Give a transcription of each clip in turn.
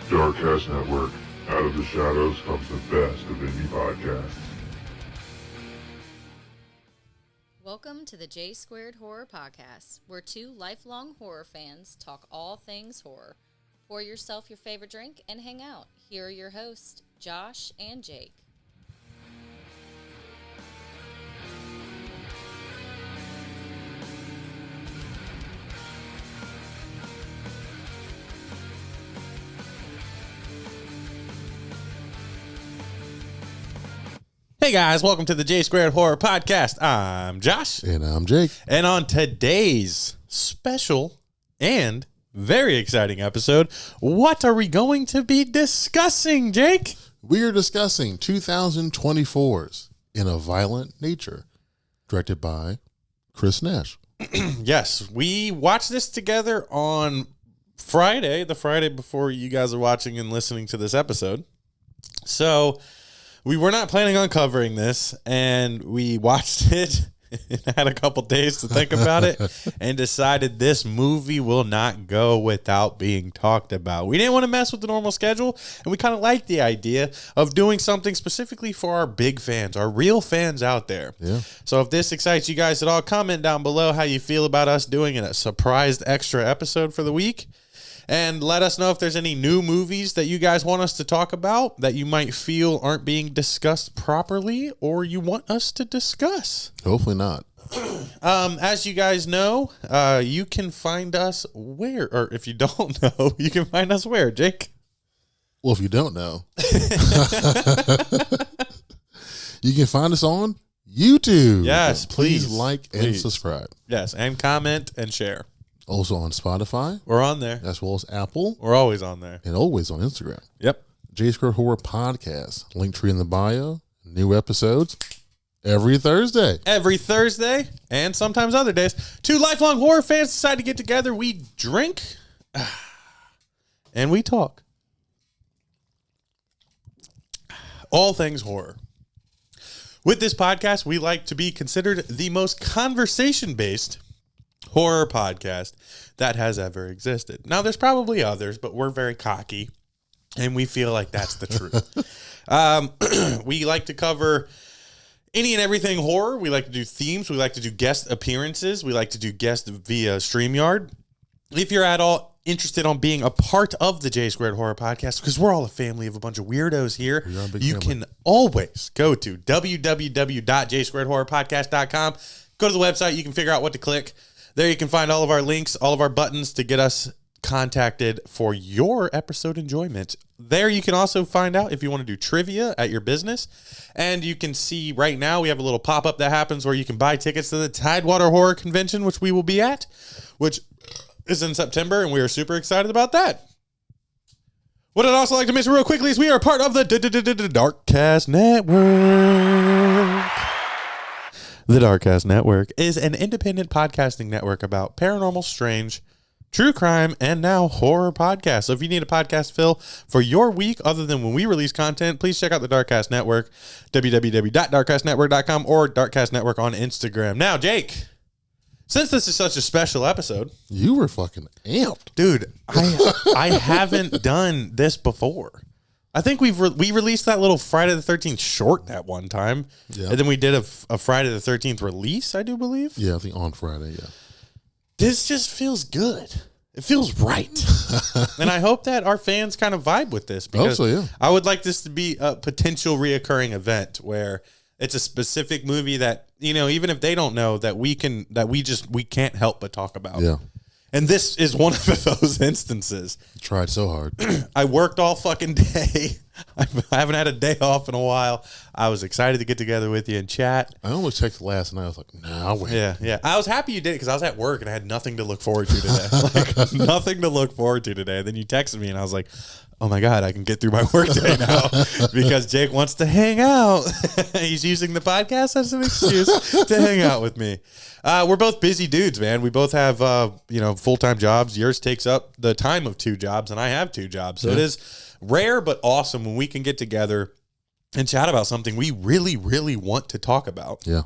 Darkcast Network. Out of the shadows comes the best of indie podcasts. Welcome to the J Squared Horror Podcast, where two lifelong horror fans talk all things horror. Pour yourself your favorite drink and hang out. Here are your hosts, Josh and Jake. Hey guys, welcome to the J Squared Horror Podcast. I'm Josh. And I'm Jake. And on today's special and very exciting episode, what are we going to be discussing, Jake? We are discussing 2024's In a Violent Nature, directed by Chris Nash. Yes, we watched this together on Friday, the Friday before you guys are watching and listening to this episode. So we were not planning on covering this, and we watched it and had a couple days to think about it and decided this movie will not go without being talked about. We didn't want to mess with the normal schedule, and we kind of liked the idea of doing something specifically for our big fans, our real fans out there. Yeah. So if this excites you guys at all, comment down below how you feel about us doing a surprised extra episode for the week. And let us know if there's any new movies that you guys want us to talk about that you might feel aren't being discussed properly or you want us to discuss. Hopefully not. As you guys know, you can find us where, or if you don't know, you can find us where, Jake? Well, if you don't know, you can find us on YouTube. Yes, please. like and Please. subscribe. Yes, and comment and share. Also on Spotify, We're on there. as well as Apple, We're always on there. and always on Instagram. Yep. J Squared Horror Podcast. Link tree in the bio. New episodes every Thursday. Every Thursday and sometimes other days, two lifelong horror fans decide to get together. We drink and we talk. All things horror. With this podcast, we like to be considered the most conversation-based horror podcast that has ever existed. Now, there's probably others, but we're very cocky, and we feel like that's the truth. We like to cover any and everything horror. We like to do themes. We like to do guest appearances. We like to do guests via StreamYard. If you're at all interested on being a part of the J Squared Horror Podcast, because we're all a family of a bunch of weirdos here, We are a big you family. can always go to www.jsquaredhorrorpodcast.com. Go to the website. You can figure out what to click. There you can find all of our links, all of our buttons to get us contacted for your episode enjoyment. There you can also find out if you want to do trivia at your business. And you can see right now we have a little pop-up that happens where you can buy tickets to the Tidewater Horror Convention, which we will be at, which is in September, and we are super excited about that. What I'd also like to mention real quickly is we are part of the Darkcast Network. The Darkcast Network is an independent podcasting network about paranormal, strange, true crime, and now horror podcasts. So if you need a podcast fill for your week other than when we release content, please check out the Darkcast Network, www.darkcastnetwork.com or Darkcast Network on Instagram. Now, Jake, since this is such a special episode, You were fucking amped. dude, I haven't done this before. I think we released that little Friday the 13th short at one time. Yeah. And then we did a Friday the 13th release, I do believe. Yeah, I think on Friday, yeah. This just feels good. It feels right. And I hope that our fans kind of vibe with this. Because so, yeah. I would like this to be a potential reoccurring event where it's a specific movie that, you know, even if they don't know, that we can't help but talk about. Yeah. And this is one of those instances. Tried so hard. I worked all fucking day. I haven't had a day off in a while. I was excited to get together with you and chat. I almost checked last night. I was like, nah, I'll wait. Yeah. I was happy you did it because I was at work and I had nothing to look forward to today. Like, nothing to look forward to today. And then you texted me and I was like, oh my God, I can get through my work day now because Jake wants to hang out. He's using the podcast as an excuse to hang out with me. We're both busy dudes, man. We both have, full-time jobs. Yours takes up the time of two jobs and I have two jobs. So it is rare but awesome when we can get together and chat about something we really, really want to talk about. Yeah.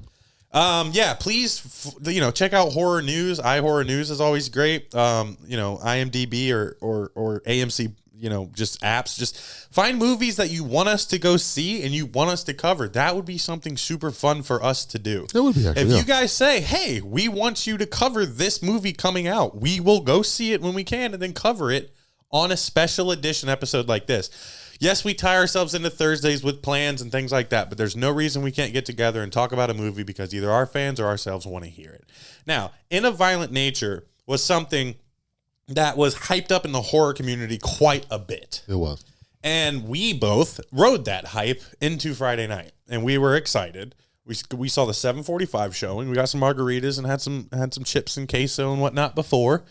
Please, check out Horror News. iHorror News is always great. IMDb or AMC, just apps. Just find movies that you want us to go see and you want us to cover. That would be something super fun for us to do. That would be actually, if yeah. you guys say, hey, we want you to cover this movie coming out, we will go see it when we can and then cover it on a special edition episode like this. Yes, we tie ourselves into Thursdays with plans and things like that, but there's no reason we can't get together and talk about a movie because either our fans or ourselves want to hear it. Now, In a Violent Nature was something that was hyped up in the horror community quite a bit. It was. And we both rode that hype into Friday night, and we were excited. We saw the 7:45 showing. We got some margaritas and had some chips and queso and whatnot before.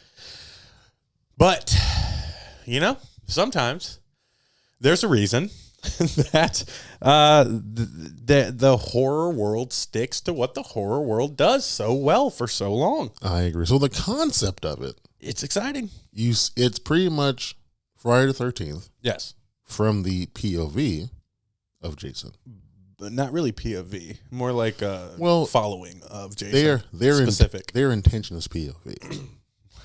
But, sometimes there's a reason that the horror world sticks to what the horror world does so well for so long. I agree. So the concept of it, It's exciting. it's pretty much Friday the 13th Yes. from the POV of Jason. But not really POV. More like following of Jason. Their intention is POV.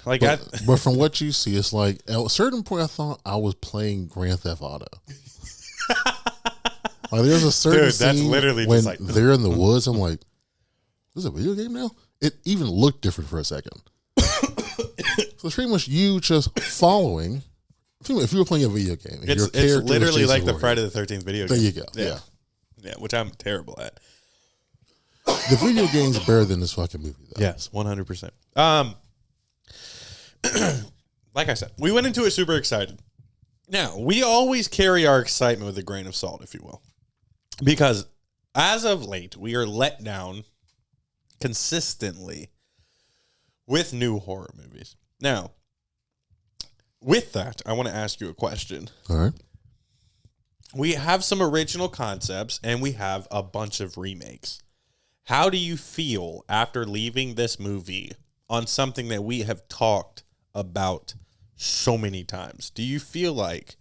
Like But from what you see, it's like at a certain point I thought I was playing Grand Theft Auto. Like there's a certain Dude, that's scene literally when just like they're in the woods. I'm like, this is a video game now? It even looked different for a second. So it's pretty much you just following. If you were playing a video game, and your it's character was literally Jason like the Voorhees. Friday the 13th video There game. you go. Yeah. Yeah, which I'm terrible at. The video game's better than this fucking movie, though. Yes, 100%. Like I said, we went into it super excited. Now, we always carry our excitement with a grain of salt, if you will. Because as of late, we are let down consistently with new horror movies. Now, with that, I want to ask you a question. All right. We have some original concepts and we have a bunch of remakes. How do you feel after leaving this movie on something that we have talked about so many times? Do you feel like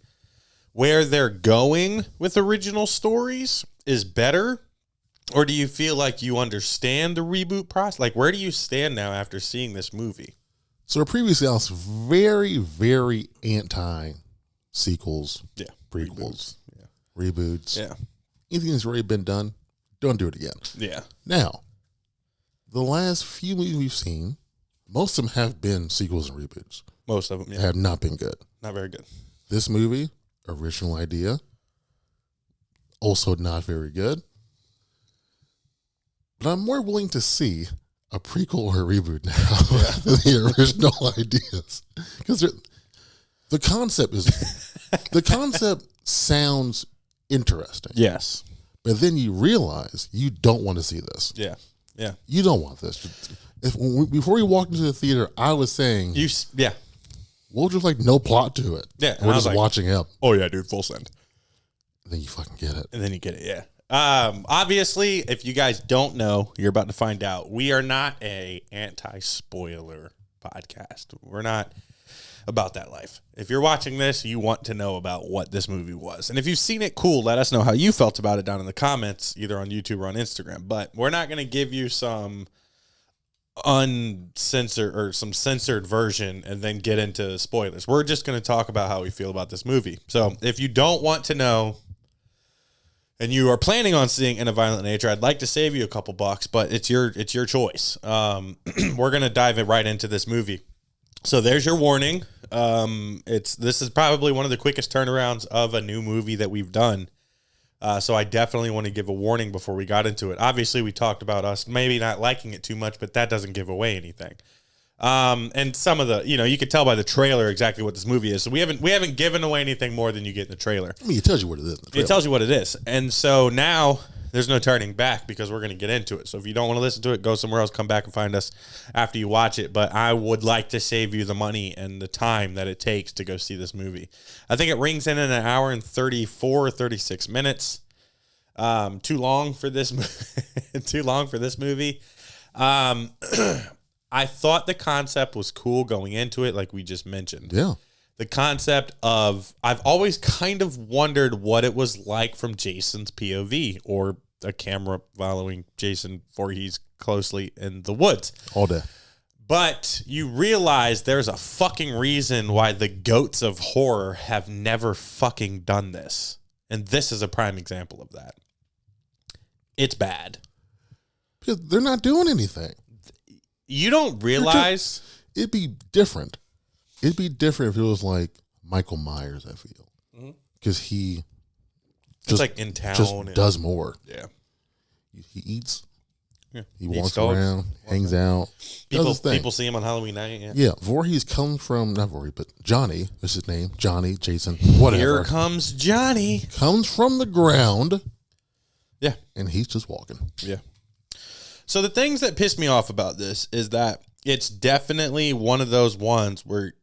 where they're going with original stories is better? Or do you feel like you understand the reboot process? Like, where do you stand now after seeing this movie? So previously, I was very, very anti sequels, Yeah. prequels, Yeah. reboots. Yeah. Anything that's already been done, don't do it again. Yeah. Now, the last few movies we've seen, most of them have been sequels and reboots. Most of them, yeah. Have not been good. Not very good. This movie, original idea, also not very good. But I'm more willing to see a prequel or a reboot now than the original ideas. Because the concept sounds interesting. Yes. But then you realize you don't want to see this. Yeah. Yeah. You don't want this. Before we walked into the theater, I was saying, Yeah. we'll just like no plot to it. Yeah, and We're I was just like- watching him. Oh, yeah, dude. Full send. And then you fucking get it. And then you get it, yeah. Obviously, if you guys don't know, you're about to find out. We are not a anti-spoiler podcast. We're not about that life. If you're watching this, you want to know about what this movie was. And if you've seen it, cool. Let us know how you felt about it down in the comments, either on YouTube or on Instagram. But we're not going to give you some uncensored or some censored version and then get into spoilers. We're just going to talk about how we feel about this movie. So if you don't want to know and you are planning on seeing In a Violent Nature, I'd like to save you a couple bucks, but it's your choice. We're going to dive right into this movie. So there's your warning. This is probably one of the quickest turnarounds of a new movie that we've done. So I definitely want to give a warning before we got into it. Obviously, we talked about us maybe not liking it too much, but that doesn't give away anything. And some of the, you could tell by the trailer exactly what this movie is. So we haven't given away anything more than you get in the trailer. I mean, it tells you what it is. In the trailer. It tells you what it is. And so now there's no turning back because we're going to get into it. So if you don't want to listen to it, go somewhere else, come back and find us after you watch it. But I would like to save you the money and the time that it takes to go see this movie. I think it rings in an hour and 34 or 36 minutes. Too long for this movie. I thought the concept was cool going into it, like we just mentioned. Yeah. The concept of, I've always kind of wondered what it was like from Jason's POV, or a camera following Jason Voorhees closely in the woods. All day. But you realize there's a fucking reason why the goats of horror have never fucking done this. And this is a prime example of that. It's bad. Because they're not doing anything. You don't realize... It'd be different. It'd be different if it was like Michael Myers, I feel. Because he It's like in town. just and- does more. Yeah. He eats. Yeah. He Eats walks dogs. around, hangs out. does his thing. People see him on Halloween night. Yeah. Yeah, Voorhees comes from, not Voorhees, but Johnny is his name. Johnny, Jason, whatever. Here comes Johnny. Comes from the ground, Yeah. and he's just walking. Yeah. So the things that piss me off about this is that it's definitely one of those ones where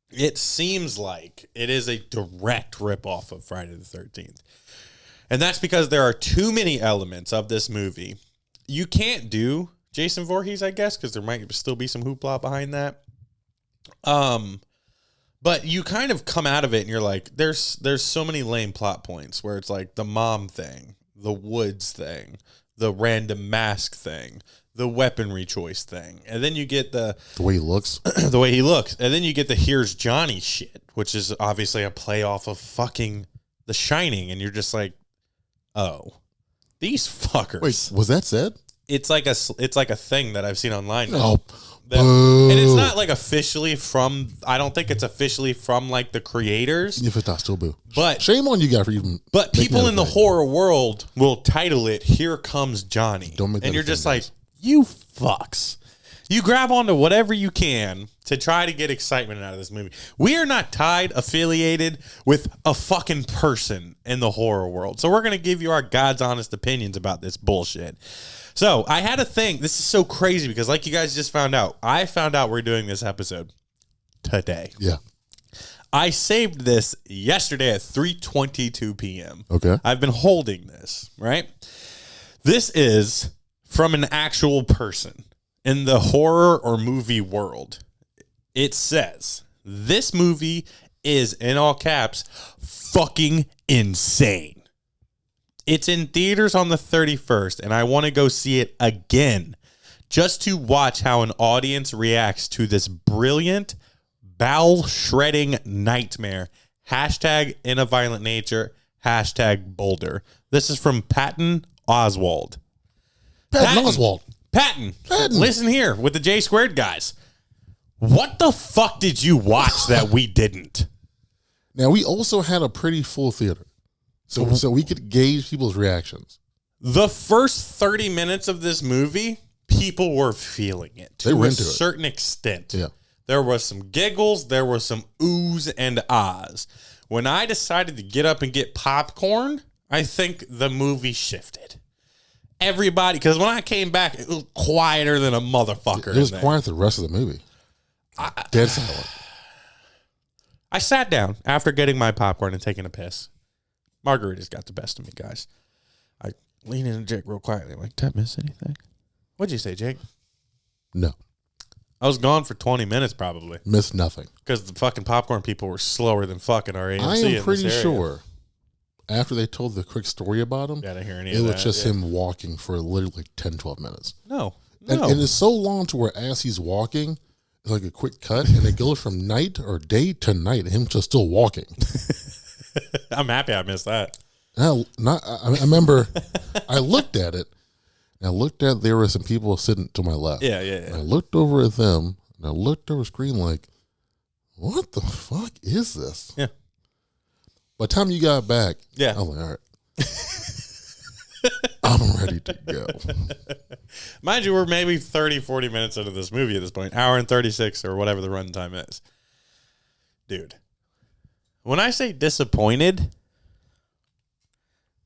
it seems like it is a direct ripoff of Friday the 13th. And that's because there are too many elements of this movie. You can't do Jason Voorhees, I guess, because there might still be some hoopla behind that. But you kind of come out of it and you're like, there's so many lame plot points where it's like the mom thing, the woods thing, the random mask thing, the weaponry choice thing. And then you get the The way he looks. the way he looks. And then you get the Here's Johnny shit, which is obviously a play off of fucking The Shining. And you're just like, oh, these fuckers. Wait, was that said? It's like a thing that I've seen online now. Oh, That- boo. and it's not like officially from, I don't think it's officially from like the creators, If it's not, still boo. but Shame on you guys for even. but making people that in the a thing. horror world will title it "Here Comes Johnny," Don't make that and a you're thing, just like, guys. you fucks. You grab onto whatever you can to try to get excitement out of this movie. We are not affiliated with a fucking person in the horror world, so we're gonna give you our God's honest opinions about this bullshit. So I had a thing. This is so crazy because, like you guys just found out, I found out we're doing this episode today. Yeah. I saved this yesterday at 3:22 p.m. Okay. I've been holding this, right? This is from an actual person in the horror or movie world. It says, this movie is, in all caps, fucking insane. It's in theaters on the 31st, and I want to go see it again just to watch how an audience reacts to this brilliant, bowel-shredding nightmare. Hashtag in a violent nature. Hashtag Boulder. This is from Patton Oswald. Patton Oswalt. Patton, listen here with the J Squared guys. What the fuck did you watch that we didn't? Now, we also had a pretty full theater. So we could gauge people's reactions. The first 30 minutes of this movie, people were feeling it They to were a into it. certain extent. Yeah. There was some giggles, there was some oohs and ahs. When I decided to get up and get popcorn, I think the movie shifted. Everybody, because when I came back, it was quieter than a motherfucker. It was in there. quiet the rest of the movie. Dead silent. I sat down after getting my popcorn and taking a piss. Margarita's got the best of me, guys. I lean in to Jake real quietly. I'm like, did I miss anything? What'd you say, Jake? No. I was gone for 20 minutes probably Missed nothing. because the fucking popcorn people were slower than fucking our AMC. I in am this pretty area. sure after they told the quick story about him, Yeah, I didn't hear any it of was that. just Yeah. him walking for literally like 10, 12 minutes. No. And, No. and it's so long to where as he's walking, it's like a quick cut, and it goes from night or day to night, and him just still walking. I'm happy I missed that. I remember I looked at it, and I looked at there were some people sitting to my left. Yeah, yeah, And I yeah. looked over at them, and I looked over the screen like, what the fuck is this? Yeah. By the time you got back, Yeah. I was like, all right. I'm ready to go. Mind you, we're maybe 30, 40 minutes into this movie at this point. Hour and 36 or whatever the runtime is. Dude, when I say disappointed,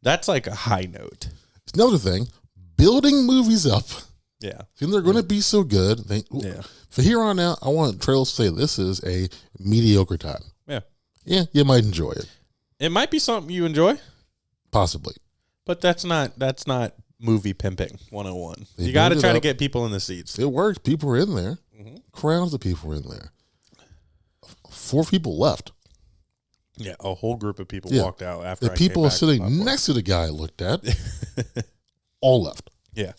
that's like a high note. It's another thing, building movies up. Yeah. Think they're going to be so good. Yeah. For here on out, I want trailers to say this is a mediocre time. Yeah. Yeah, you might enjoy it. It might be something you enjoy, Possibly. but that's not movie pimping 101. They You got to build it try to up. get people in the seats. It works. People were in there. Mm-hmm. Crowds of people were in there. 4 people left. Yeah, a whole group of people Yeah. walked out after The I people came back from my sitting book. next to the guy I looked at all left. Yeah.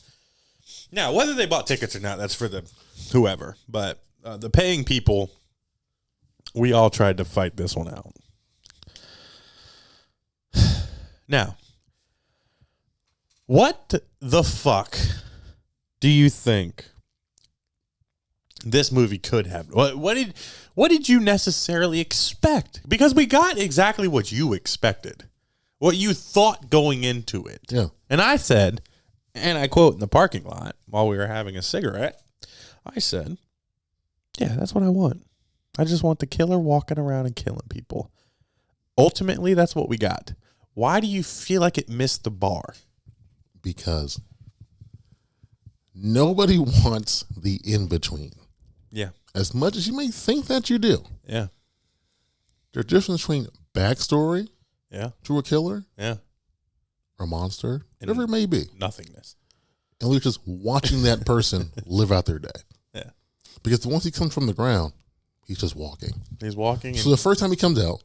Now, whether they bought tickets or not, that's for them. whoever. But the paying people, we all tried to fight this one out. Now, what the fuck do you think this movie could have? What did you necessarily expect? Because we got exactly what you expected, what you thought going into it. Yeah. And I said, and I quote in the parking lot while we were having a cigarette, I said, yeah, that's what I want. I just want the killer walking around and killing people. Ultimately, that's what we got. Why do you feel like it missed the bar? Because nobody wants the in-between. Yeah. As much as you may think that you do. Yeah. There's a difference between backstory Yeah. to a killer Yeah. or monster, whatever it may be. Nothingness. And we're just watching that person live out their day. Yeah. Because once he comes from the ground, he's just walking. He's walking. So the first time he comes out,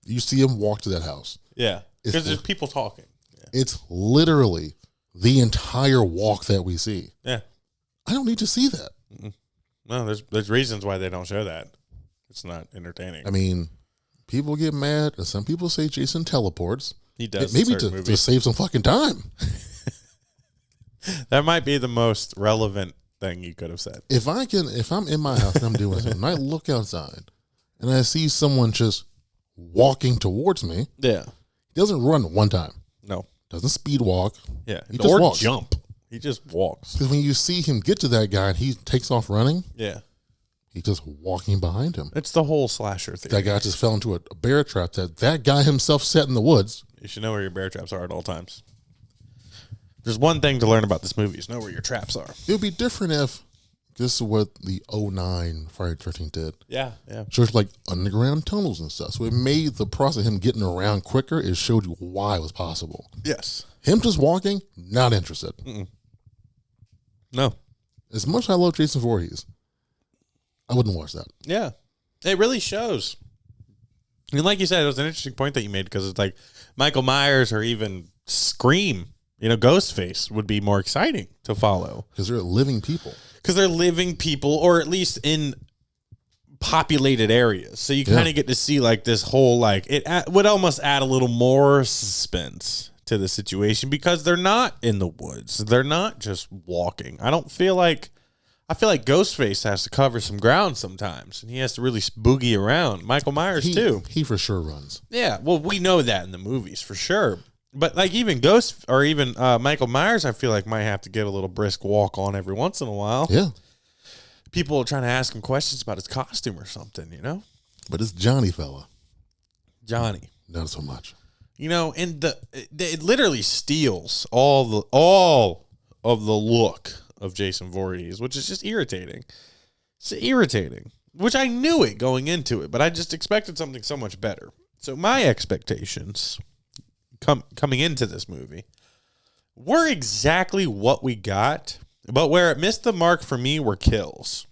you see him walk to that house. Yeah. It's Because there's people talking. Yeah. It's literally the entire walk that we see. Yeah. I don't need to see that. No, there's reasons why they don't show that. It's not entertaining. I mean, people get mad, and some people say Jason teleports. He does. Maybe in certain to movies. save some fucking time. That might be the most relevant thing you could have said. If I'm in my house and I'm doing something, and I look outside and I see someone just walking towards me, Yeah. he doesn't run one time, No. doesn't speed walk. Yeah. He just Or walks. jump. He just walks. Because when you see him get to that guy and he takes off running, Yeah. he's just walking behind him. It's the whole slasher thing. That guy just fell into a bear trap that guy himself set in the woods. You should know where your bear traps are at all times. There's one thing to learn about this movie is know where your traps are. It would be different if this is what the 09 Friday the 13th did. Yeah. Yeah. So it's like underground tunnels and stuff. So it made the process of him getting around quicker. It showed you why it was possible. Yes. Him just walking, not interested. No. As much as I love Jason Voorhees, I wouldn't watch that. Yeah. It really shows. And like you said, it was an interesting point that you made because it's like Michael Myers or even Scream, Ghostface would be more exciting to follow. Because they're living people. Because they're living people, or at least in populated areas. So you kind of get to see like this whole, like, it would almost add a little more suspense to the situation because they're not in the woods. They're not just walking. I feel like Ghostface has to cover some ground sometimes, and he has to really boogie around. Michael Myers too. He for sure runs. Yeah, well, we know that in the movies for sure. But like even Michael Myers, I feel like might have to get a little brisk walk on every once in a while. Yeah. People are trying to ask him questions about his costume or something, But it's Johnny fella. Johnny. Not so much. And it literally steals all of the look of Jason Voorhees, which is just irritating. It's irritating, which I knew it going into it, but I just expected something so much better. So my expectations coming into this movie were exactly what we got, but where it missed the mark for me were kills.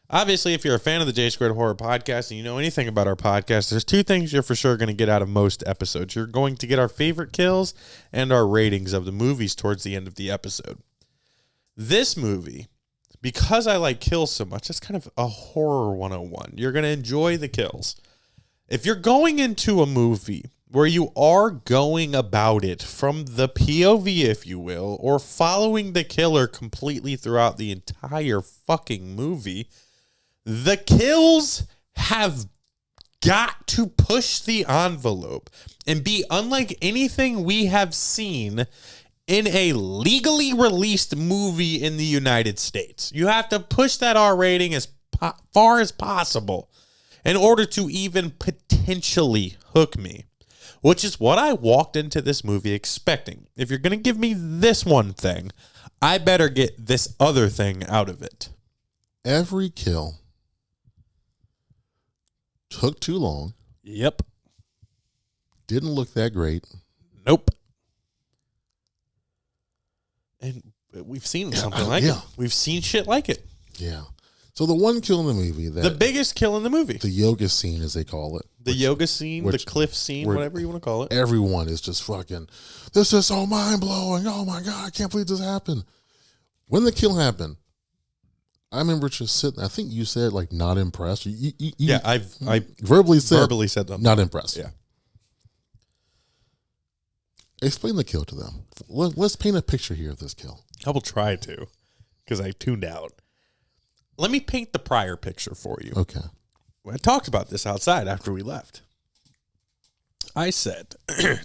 Obviously, if you're a fan of the J Squared Horror Podcast and you know anything about our podcast, there's two things you're for sure going to get out of most episodes. You're going to get our favorite kills and our ratings of the movies towards the end of the episode. This movie, because I like kills so much, that's kind of a horror 101. You're going to enjoy the kills. If you're going into a movie where you are going about it from the POV, if you will, or following the killer completely throughout the entire fucking movie, the kills have got to push the envelope and be unlike anything we have seen in a legally released movie in the United States. You have to push that R rating as far as possible in order to even potentially hook me, which is what I walked into this movie expecting. If you're going to give me this one thing, I better get this other thing out of it. Every kill took too long. Yep. Didn't look that great. Nope. And we've seen something like it. We've seen shit like it. Yeah. So the one kill in the movie, The biggest kill in the movie. the yoga scene, as they call it, The yoga scene, the which- cliff scene, where- whatever you want to call it. everyone is just fucking, this is so mind blowing. Oh my God, I can't believe this happened. When the kill happened, I remember just sitting. I think you said like not impressed. You I verbally said that. not impressed. Yeah. Explain the kill to them. Let's paint a picture here of this kill. I will try to, because I tuned out. Let me paint the prior picture for you. Okay. I talked about this outside after we left. I said,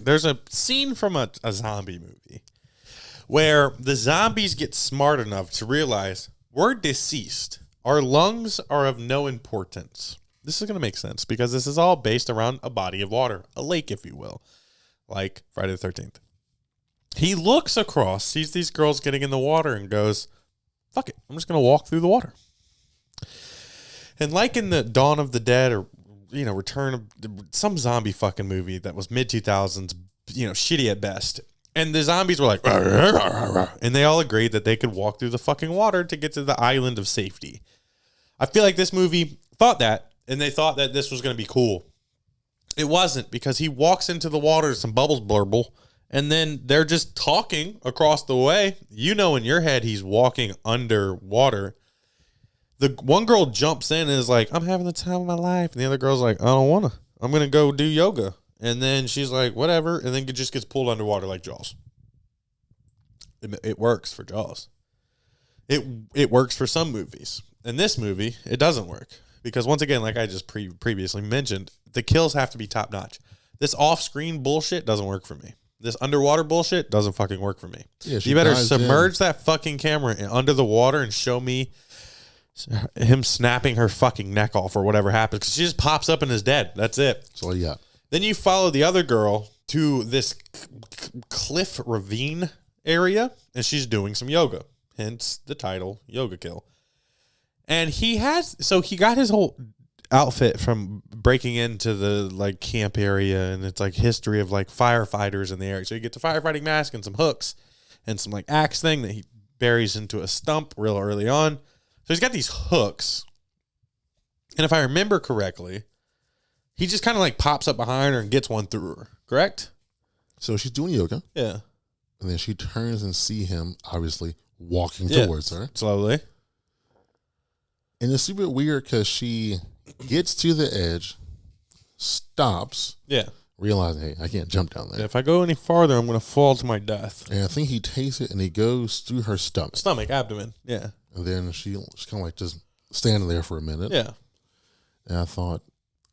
there's a scene from a zombie movie where the zombies get smart enough to realize we're deceased. Our lungs are of no importance. This is going to make sense because this is all based around a body of water, a lake, if you will, like Friday the 13th. He looks across, sees these girls getting in the water and goes, fuck it, I'm just going to walk through the water. And like in the Dawn of the Dead or, Return of some zombie fucking movie that was mid-2000s, shitty at best. And the zombies were like, and they all agreed that they could walk through the fucking water to get to the island of safety. I feel like this movie thought that, and they thought that this was going to be cool. It wasn't, because he walks into the water, some bubbles blurble, and then they're just talking across the way. In your head, he's walking underwater. The one girl jumps in and is like, I'm having the time of my life. And the other girl's like, I don't want to. I'm going to go do yoga. And then she's like, whatever. And then it just gets pulled underwater like Jaws. It works for Jaws. It works for some movies. In this movie, it doesn't work. Because once again, like I just previously mentioned, the kills have to be top notch. This off-screen bullshit doesn't work for me. This underwater bullshit doesn't fucking work for me. Yeah, you better submerge that fucking camera under the water and show me him snapping her fucking neck off or whatever happens, because she just pops up and is dead. That's it. That's all you got. Then you follow the other girl to this cliff ravine area, and she's doing some yoga. Hence the title, Yoga Kill. And he got his whole outfit from breaking into the camp area, and it's history of firefighters in the area. So he gets a firefighting mask and some hooks and some axe thing that he buries into a stump real early on. So he's got these hooks. And if I remember correctly, he just kind of pops up behind her and gets one through her. Correct? So she's doing yoga. Yeah. And then she turns and see him, obviously, walking towards her. Slowly. And it's super weird because she gets to the edge, stops. Yeah. Realizing, hey, I can't jump down there. If I go any farther, I'm going to fall to my death. And I think he takes it and he goes through her stomach. Abdomen. Yeah. And then she's kind of just standing there for a minute. Yeah. And I thought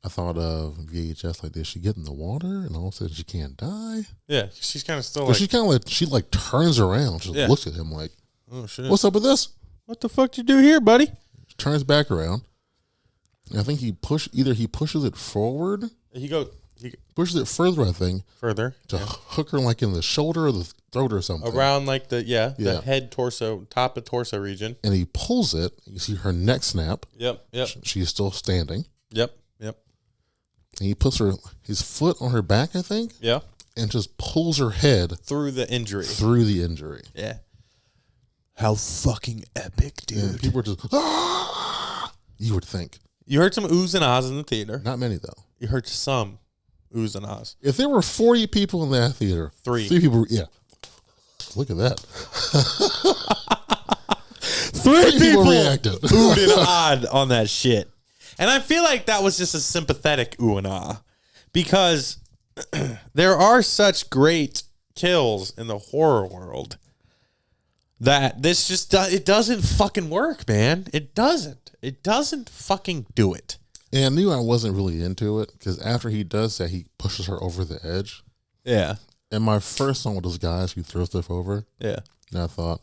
of VHS, did she get in the water and all of a sudden she can't die? Yeah. She's kind of still she kind of she turns around, just looks at him like, oh shit, what's up with this? What the fuck you do here, buddy? She turns back around. And I think he pushes it forward. He pushes it further, I think. Further. To hook her in the shoulder or the throat or something. Around the head, torso, top of torso region. And he pulls it. You see her neck snap. Yep. She's still standing. Yep. And he puts his foot on her back, I think. Yeah. And just pulls her head. Through the injury. Yeah. How fucking epic, dude. And people were just, you would think. You heard some oohs and ahs in the theater. Not many, though. You heard some oohs and ahs. If there were 40 people in that theater, three people, yeah. Look at that. Three people reacted. Oohed and ahhed on that shit. And I feel like that was just a sympathetic ooh and ah. Because there are such great kills in the horror world that this just it doesn't fucking work, man. It doesn't fucking do it. And I knew I wasn't really into it because after he does that, he pushes her over the edge. Yeah. And my first song with those guys who throw stuff over. Yeah. And I thought,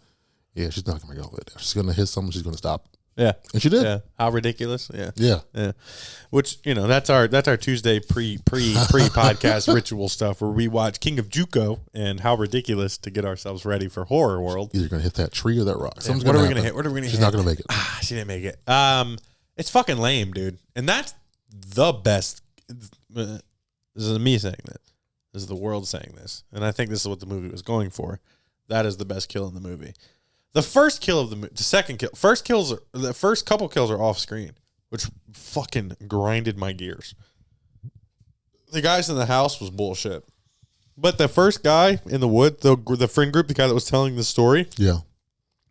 yeah, she's not going to go over there. She's going to hit something. She's going to stop. Yeah. And she did. Yeah. How ridiculous. Yeah. Yeah. Which, that's our Tuesday pre podcast ritual stuff where we watch King of Juco and How Ridiculous to get ourselves ready for Horror World. Either going to hit that tree or that rock. What are we going to hit? She's not going to make it. She didn't make it. It's fucking lame, dude. And that's the best. This is me saying this. This is the world saying this. And I think this is what the movie was going for. That is the best kill in the movie. The first kill of the second kill. The first couple kills are off screen, which fucking grinded my gears. The guys in the house was bullshit. But the first guy in the wood, the friend group, the guy that was telling the story. Yeah.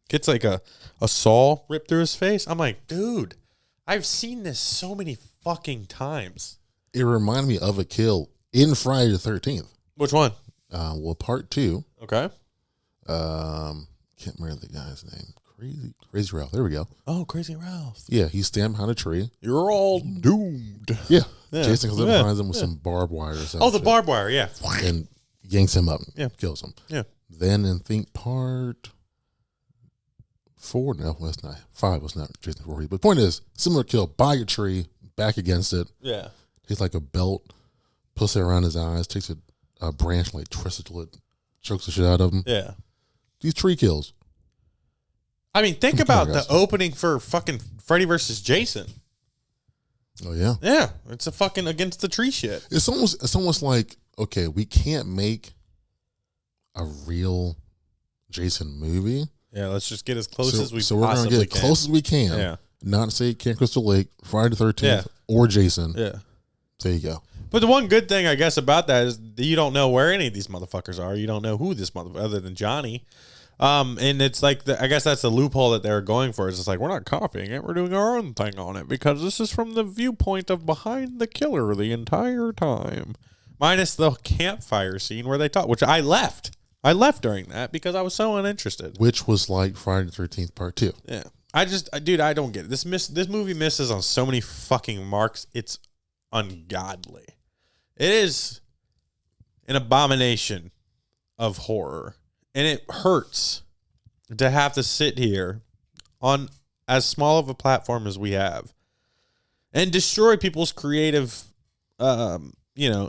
gets like a saw ripped through his face. I'm like, dude, I've seen this so many fucking times. It reminded me of a kill in Friday the 13th. Which one? Well, part 2. Okay. Can't remember the guy's name. Crazy Ralph. There we go. Oh, Crazy Ralph. Yeah, he's standing behind a tree. You're all doomed. Yeah. Yeah. Jason comes up Yeah. behind him with some barbed wire or something. Oh, the barbed wire, yeah. And yanks him up. Yeah. Kills him. Yeah. Then in think part 4, no, that's not 5 was not Jason Voorhees. But the point is, similar kill by a tree, back against it. Yeah. Takes like a belt, puts it around his eyes, takes a branch, like twists it till it chokes the shit out of him. Yeah. These tree kills. I mean, think about the opening for fucking Freddy versus Jason. Oh yeah. Yeah. It's a fucking against the tree shit. It's almost like, okay, we can't make a real Jason movie. Yeah, let's just get as close as we so we're possibly gonna get can. close as we can. Yeah. Not say Camp Crystal Lake, Friday the 13th, Yeah. or Jason. Yeah. There you go. But the one good thing, I guess, about that is that you don't know where any of these motherfuckers are. You don't know who this motherfucker, other than Johnny. And it's like, I guess that's the loophole that they're going for. It's just like, we're not copying it. We're doing our own thing on it because this is from the viewpoint of behind the killer the entire time. Minus the campfire scene where they talk, which I left. I left during that because I was so uninterested. Which was like Friday the 13th part 2. Yeah. Dude, I don't get it. This movie misses on so many fucking marks. It's ungodly. It is an abomination of horror. And it hurts to have to sit here on as small of a platform as we have and destroy people's creative,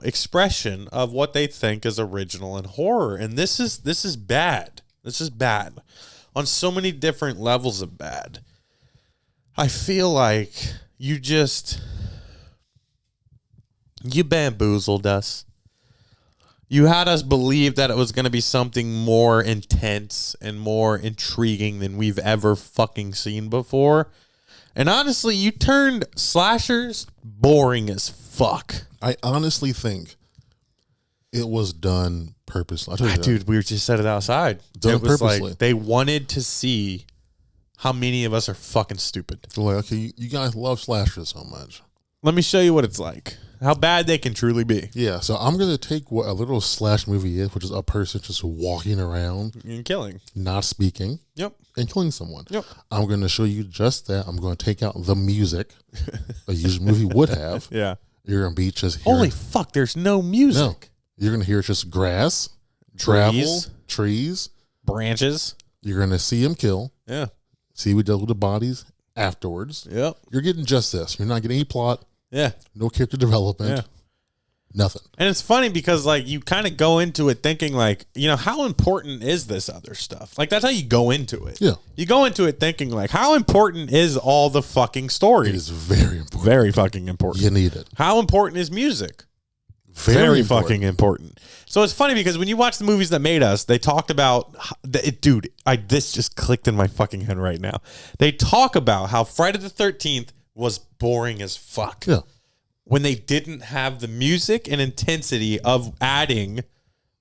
expression of what they think is original in horror. And this is bad. This is bad on so many different levels of bad. I feel like you bamboozled us. You had us believe that it was going to be something more intense and more intriguing than we've ever fucking seen before. And honestly, you turned slashers boring as fuck. I honestly think it was done purposely. I'll tell you that. Dude, we just said it outside. Done It was purposely. like they wanted to see how many of us are fucking stupid. They're like, okay, you guys love slashers so much. Let me show you what it's like. How bad they can truly be. Yeah, so I'm going to take what a little slash movie is, which is a person just walking around, And killing. not speaking, Yep. and killing someone. Yep. I'm going to show you just that. I'm going to take out the music a usual movie would have. Yeah. You're going to be just hearing. Holy fuck, there's no music. No. You're going to hear just grass, Trees. travel, trees. Branches. You're going to see him kill, Yeah. see we dealt with the bodies afterwards. Yep. You're getting just this. You're not getting any plot, Yeah. no character development, Yeah. nothing. And it's funny because, like, you kind of go into it thinking, like, how important is this other stuff? Like, that's how you go into it. Yeah. You go into it thinking, like, how important is all the fucking It stories? is very important. Very fucking important. You need it. How important is music? Very important. fucking important. So it's funny because when you watch the movies that made us, they talked about, this just clicked in my fucking head right now. They talk about how Friday the 13th was boring as fuck. Yeah. When they didn't have the music and intensity of adding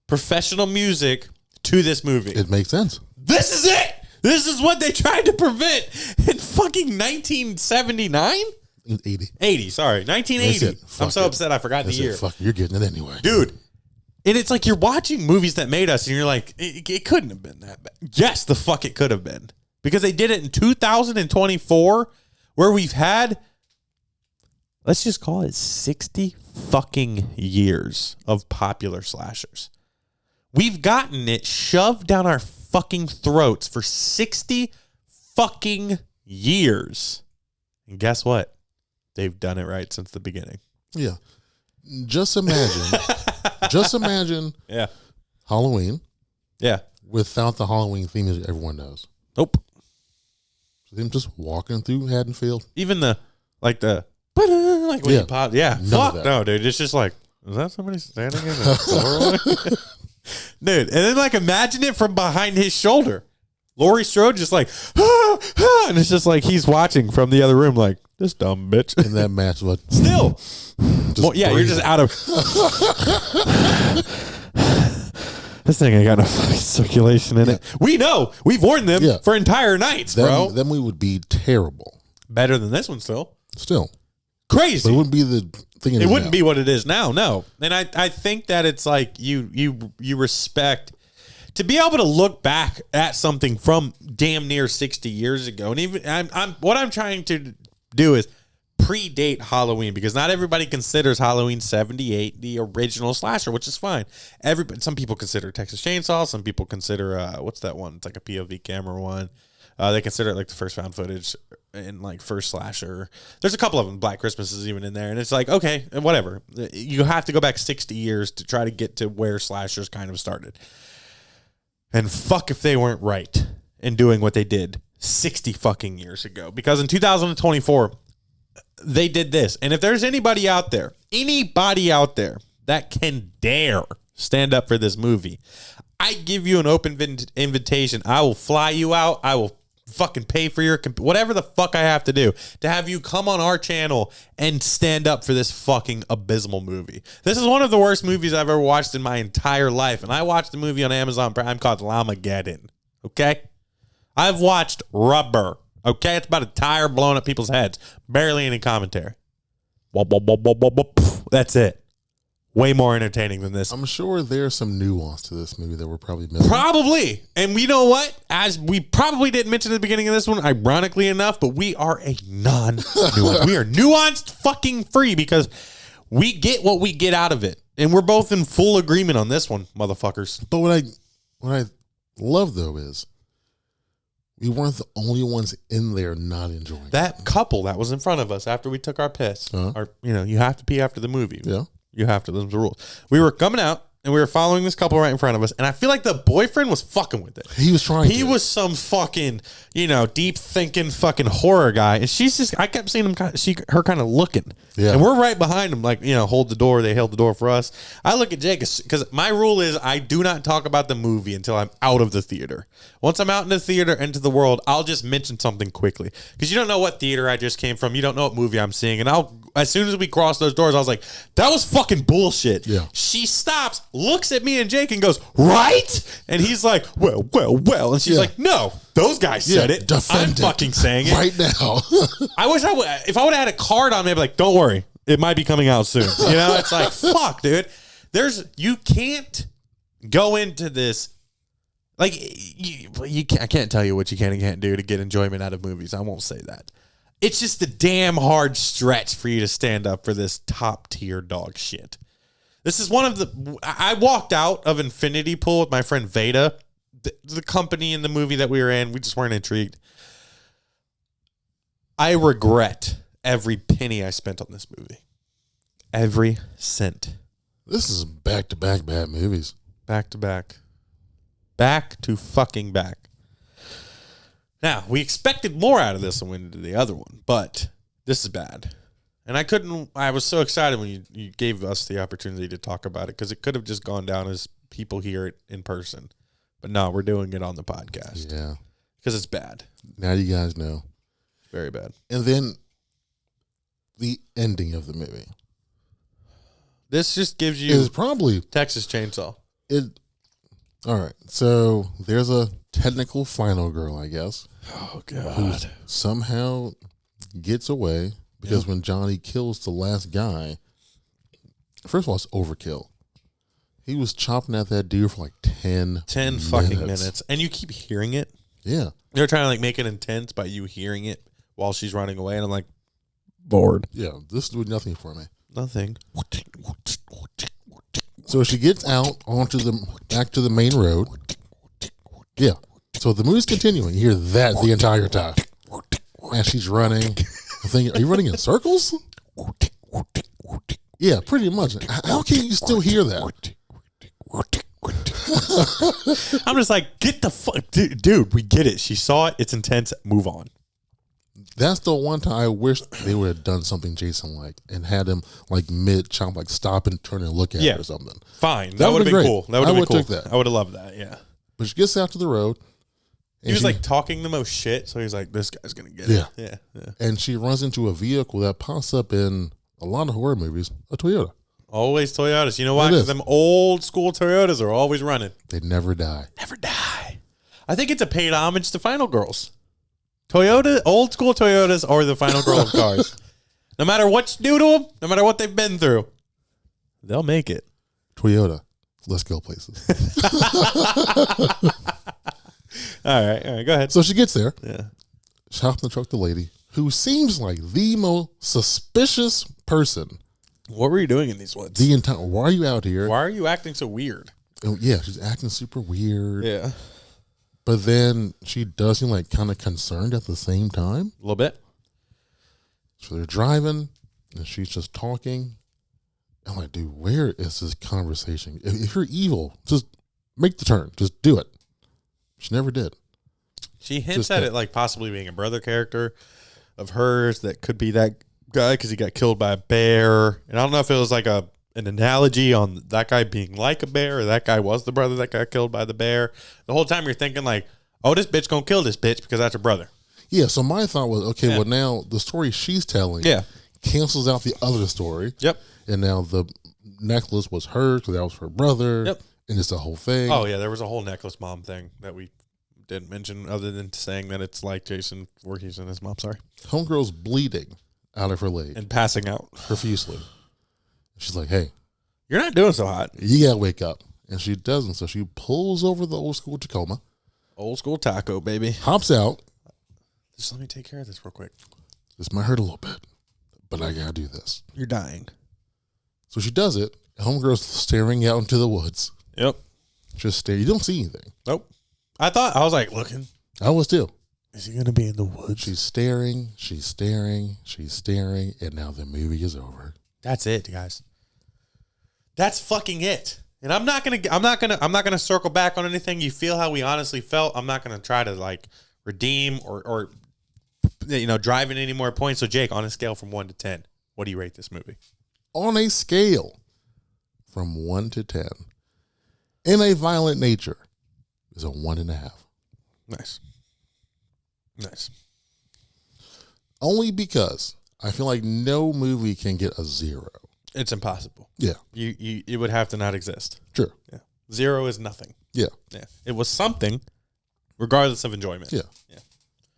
professional music to this movie. It makes sense. This is it. This is what they tried to prevent in fucking 1979? 80. 80, sorry. 1980. That's it. I'm Fuck so it. upset I forgot the That's year. it. Fuck, you're getting it anyway. Dude. And it's like you're watching movies that made us and you're like, it couldn't have been that bad. Yes, the fuck it could have been. Because they did it in 2024 where we've had, let's just call it 60 fucking years of popular slashers. We've gotten it shoved down our fucking throats for 60 fucking years. And guess what? They've done it right since the beginning. Yeah. Just imagine Yeah. Halloween Yeah. without the Halloween theme music everyone knows. Nope. So them just walking through Haddonfield. Even like when Yeah. you pop. Yeah. None of Fuck that. no, dude. It's just like, is that somebody standing in the doorway? Dude. And then like imagine it from behind his shoulder. Laurie Strode just like, and it's just like he's watching from the other room like, this dumb bitch. And that match was Still. just Well, yeah, you're just breathing. out of. This thing ain't got no fucking circulation in it. We know. We've worn them Yeah. for entire nights, bro. Then we would be terrible. Better than this one still. Still. Crazy. But it wouldn't be the thing it It is wouldn't now. be what it is now, no. And I think that it's like you respect to be able to look back at something from damn near 60 years ago. And even what I'm trying to do is predate Halloween, because not everybody considers Halloween 78 the original slasher, which is fine. Some people consider Texas Chainsaw, some people consider what's that one? It's like a POV camera one. They consider it like the first found footage and like first slasher. There's a couple of them. Black Christmas is even in there. And it's like, okay, whatever. You have to go back 60 years to try to get to where slashers kind of started. And fuck if they weren't right in doing what they did 60 fucking years ago. Because in 2024, they did this. And if there's anybody out there that can dare stand up for this movie, I give you an open invitation. I will fly you out. I will fucking pay for your whatever the fuck I have to have you come on our channel and stand up for this fucking abysmal movie. This is one of the worst movies I've ever watched in my entire life. And I watched a movie on Amazon Prime called Llamageddon. Okay? I've watched Rubber. Okay? It's about a tire blowing up people's heads. Barely any commentary. That's it. Way more entertaining than this. I'm sure there's some nuance to this movie that we're probably missing. Probably. And we know what? As we probably didn't mention at the beginning of this one, ironically enough, but we are a non-nuanced. We are nuanced fucking free because we get what we get out of it. And we're both in full agreement on this one, motherfuckers. But what I love, though, is we weren't the only ones in there not enjoying it. That couple that was in front of us after we took our piss, Uh-huh. or, you have to pee after the movie. Yeah. You have to. Those are the rules. We were coming out and we were following this couple right in front of us. And I feel like the boyfriend was fucking with it. He was trying He to. was some fucking, deep thinking fucking horror guy. And she's just, I kept seeing him, her kind of looking. Yeah. And we're right behind him, like, hold the door. They held the door for us. I look at Jake because my rule is I do not talk about the movie until I'm out of the theater. Once I'm out in the theater, into the world, I'll just mention something quickly. Because you don't know what theater I just came from. You don't know what movie I'm seeing. And as soon as we crossed those doors, I was like, that was fucking bullshit. Yeah. She stops, looks at me and Jake and goes, right? And he's like, well. And she's Yeah. like, no, those guys said it. Defend I'm it fucking saying it. right now. I wish if I would have had a card on me, I'd be like, don't worry, it might be coming out soon. It's like, fuck, dude. You can't go into this. Like, I can't tell you what you can and can't do to get enjoyment out of movies. I won't say that. It's just a damn hard stretch for you to stand up for this top tier dog shit. This is one of I walked out of Infinity Pool with my friend Veda, the company in the movie that we were in. We just weren't intrigued. I regret every penny I spent on this movie. Every cent. This is back-to-back bad movies. Back to back. Back to fucking back. Now, we expected more out of this than we did the other one, but this is bad. And I was so excited when you gave us the opportunity to talk about it, because it could have just gone down as people hear it in person. But no, we're doing it on the podcast. Yeah. Because it's bad. Now you guys know. Very bad. And then the ending of the movie This just gives is you probably Texas Chainsaw. it. All right. So there's a technical final girl, I guess, Oh, who somehow gets away because when Johnny kills the last guy, first of all, it's overkill. He was chopping at that dude for like 10 fucking minutes. And you keep hearing it. Yeah. They're trying to like make it intense by you hearing it while she's running away. And I'm like, bored. Yeah. This did nothing for me. Nothing. So she gets out back to the main road. Yeah. So the movie's continuing. You hear that the entire time. And she's running. I'm thinking, are you running in circles? Yeah, pretty much. How can you still hear that? I'm just like, get the fuck, dude, we get it. She saw it. It's intense. Move on. That's the one time I wish they would have done something Jason-like and had him like mid-chomp, like stop and turn and look at Yeah. her or something. Fine. That That would have would've been been cool. great. That would I have been would've cool. took that. I would have loved that. Yeah. But she gets out to the road. He was like talking the most shit. So he's like, this guy's going to get Yeah. it. Yeah. And she runs into a vehicle that pops up in a lot of horror movies, a Toyota. Always Toyotas. You know why? It Because is. them old school Toyotas are always running. They never die. Never die. I think it's a paid homage to Final Girls. Toyota, old school Toyotas are the final girl of cars. No matter what's new to them, no matter what they've been through, they'll make it. Toyota, let's go places. All right, go ahead. So she gets there. Yeah. She hops in the truck with the lady, who seems like the most suspicious person. What were you doing in these woods? The entire. Why are you out here? Why are you acting so weird? Oh, yeah, she's acting super weird. Yeah. But then she does seem like kind of concerned at the same time. A little bit. So they're driving, and she's just talking. I'm like, dude, where is this conversation? If you're evil, just make the turn. Just do it. She never did. She hints Just at that- it like possibly being a brother character of hers that could be that guy because he got killed by a bear. And I don't know if it was like an analogy on that guy being like a bear or that guy was the brother that got killed by the bear. The whole time you're thinking like, oh, this bitch gonna kill this bitch because that's her brother. Yeah, so my thought was, okay, Yeah. well, now the story she's telling Yeah. cancels out the other story. Yep. And now the necklace was hers because that was her brother. Yep. And it's the whole thing. Oh, yeah. There was a whole necklace mom thing that we didn't mention other than saying that it's like Jason Voorhees and his mom. Sorry. Homegirl's bleeding out of her leg And passing out. profusely. She's like, hey, You're not doing so hot. you got to wake up. And she doesn't. So she pulls over the old school Tacoma, Old school taco, baby. hops out. Just let me take care of this real quick. This might hurt a little bit, but I got to do this. You're dying. So she does it. Homegirl's staring out into the woods. Yep. Just stare. You don't see anything. Nope. I was like looking. I was too. Is he gonna be in the woods? She's staring. She's staring. She's staring. And now the movie is over. That's it, guys. That's fucking it. And I'm not gonna circle back on anything. You feel how we honestly felt. I'm not gonna try to like redeem or drive in any more points. So Jake, on a scale from 1 to 10, what do you rate this movie? On a scale from 1 to 10, in a violent nature, is a 1.5. Nice. Nice. Only because I feel like no movie can get a 0. It's impossible. Yeah, You it would have to not exist. sure. Yeah. 0 is nothing. Yeah, Yeah. It was something, regardless of enjoyment. yeah. Yeah.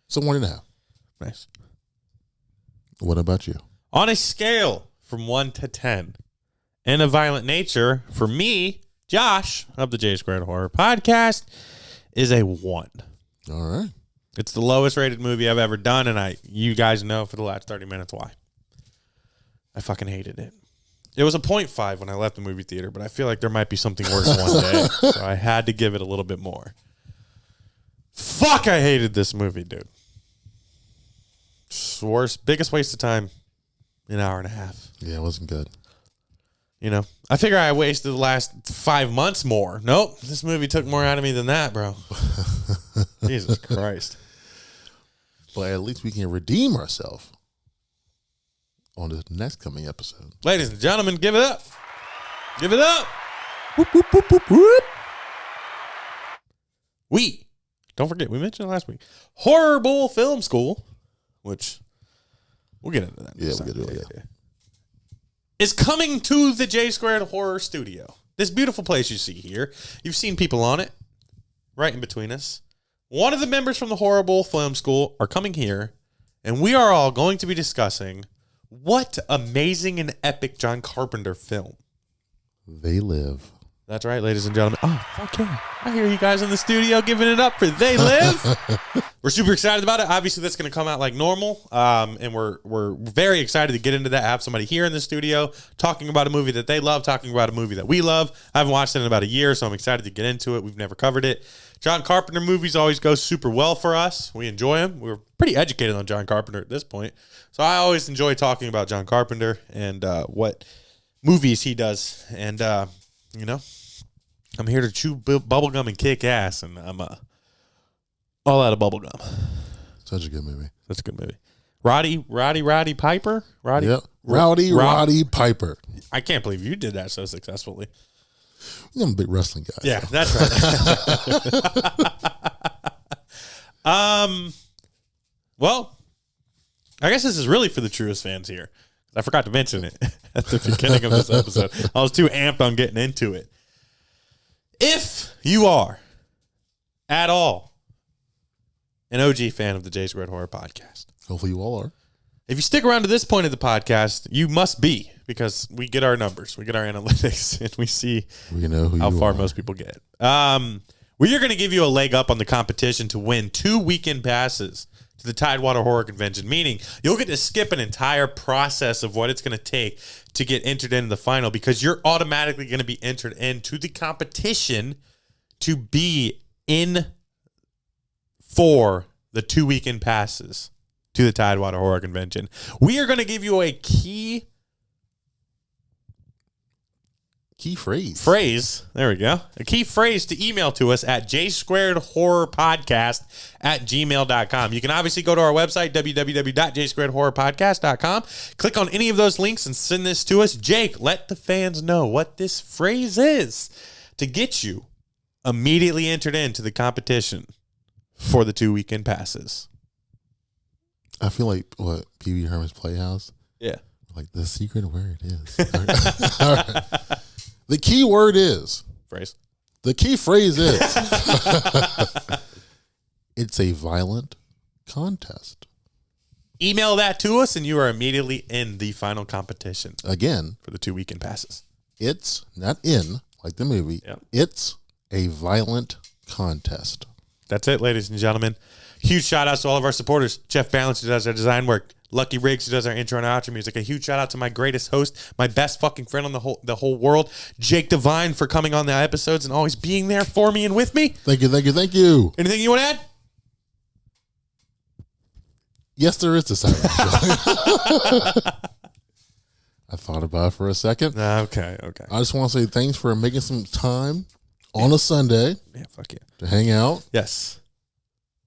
So 1.5. Nice. What about you? On a scale from 1 to 10, in a violent nature, for me, Josh of the J Squared Horror Podcast, is a 1. All right. It's the lowest rated movie I've ever done, and you guys know for the last 30 minutes why. I fucking hated it. It was a 0.5 when I left the movie theater, but I feel like there might be something worse one day, so I had to give it a little bit more. Fuck, I hated this movie, dude. It's the worst, biggest waste of time, an hour and a half. Yeah, it wasn't good. You know, I figure I wasted the last 5 months more. Nope, this movie took more out of me than that, bro. Jesus Christ. But at least we can redeem ourselves on this next coming episode. Ladies and gentlemen, give it up. Give it up. Whoop, whoop, whoop, whoop, whoop. Don't forget, we mentioned it last week. Horrible Film School, which we'll get into that. Yeah, we'll get into it, yeah. Is coming to the J Squared Horror Studio. This beautiful place you see here. You've seen people on it, right in between us. One of the members from the Horrible Film School are coming here, and we are all going to be discussing what amazing and epic John Carpenter film. They Live. That's right, ladies and gentlemen. Oh, fuck yeah. I hear you guys in the studio giving it up for They Live. We're super excited about it. Obviously, that's going to come out like normal. And we're very excited to get into that. Have somebody here in the studio talking about a movie that they love, talking about a movie that we love. I haven't watched it in about a year, so I'm excited to get into it. We've never covered it. John Carpenter movies always go super well for us. We enjoy them. We're pretty educated on John Carpenter at this point. So I always enjoy talking about John Carpenter and what movies he does. And, I'm here to chew bubblegum and kick ass, and I'm all out of bubblegum. Such a good movie. That's a good movie. Roddy Piper? Yep. Roddy Piper. I can't believe you did that so successfully. I'm a big wrestling guy. Yeah, so. that's right. Well, I guess this is really for the truest fans here. I forgot to mention it at the beginning of this episode. I was too amped on getting into it. If you are at all an OG fan of the J Squared Horror Podcast, Hopefully you all are. if you stick around to this point of the podcast, you must be, because we get our numbers, we get our analytics, and we see We know who how you far are. most people get. We are going to give you a leg up on the competition to win 2 weekend passes to the Tidewater Horror Convention, meaning you'll get to skip an entire process of what it's going to take to get entered into the final, because you're automatically going to be entered into the competition to be in for the 2 weekend passes to the Tidewater Horror Convention. We are going to give you a key phrase. There we go. A key phrase to email to us at jsquaredhorrorpodcast@gmail.com. You can obviously go to our website, www.jsquaredhorrorpodcast.com. Click on any of those links and send this to us. Jake, let the fans know what this phrase is to get you immediately entered into the competition for the 2 weekend passes. I feel like what Pee Wee Herman's Playhouse. Yeah. Like the secret word is. All right. The key word is. Phrase. The key phrase is. It's a violent contest. Email that to us and you are immediately in the final competition Again, for the 2 weekend passes. it's not in like the movie. Yep. It's a violent contest. That's it, ladies and gentlemen. Huge shout outs to all of our supporters. Jeff Balance, who does our design work. Lucky Riggs, who does our intro and outro music. A huge shout out to my greatest host, my best fucking friend on the whole world, Jake Devine, for coming on the episodes and always being there for me and with me. Thank you, thank you, thank you. Anything you want to add? Yes, there is a second. I thought about it for a second. Okay. I just want to say thanks for making some time on a Sunday Yeah, fuck yeah. to hang out, Yes.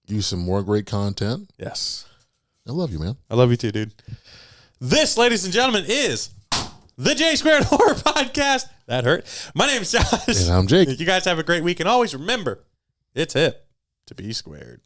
use some more great content. Yes. I love you, man. I love you too, dude. This, ladies and gentlemen, is the J Squared Horror Podcast. That hurt. My name's Josh. And I'm Jake. You guys have a great week. And always remember, it's hip to be squared.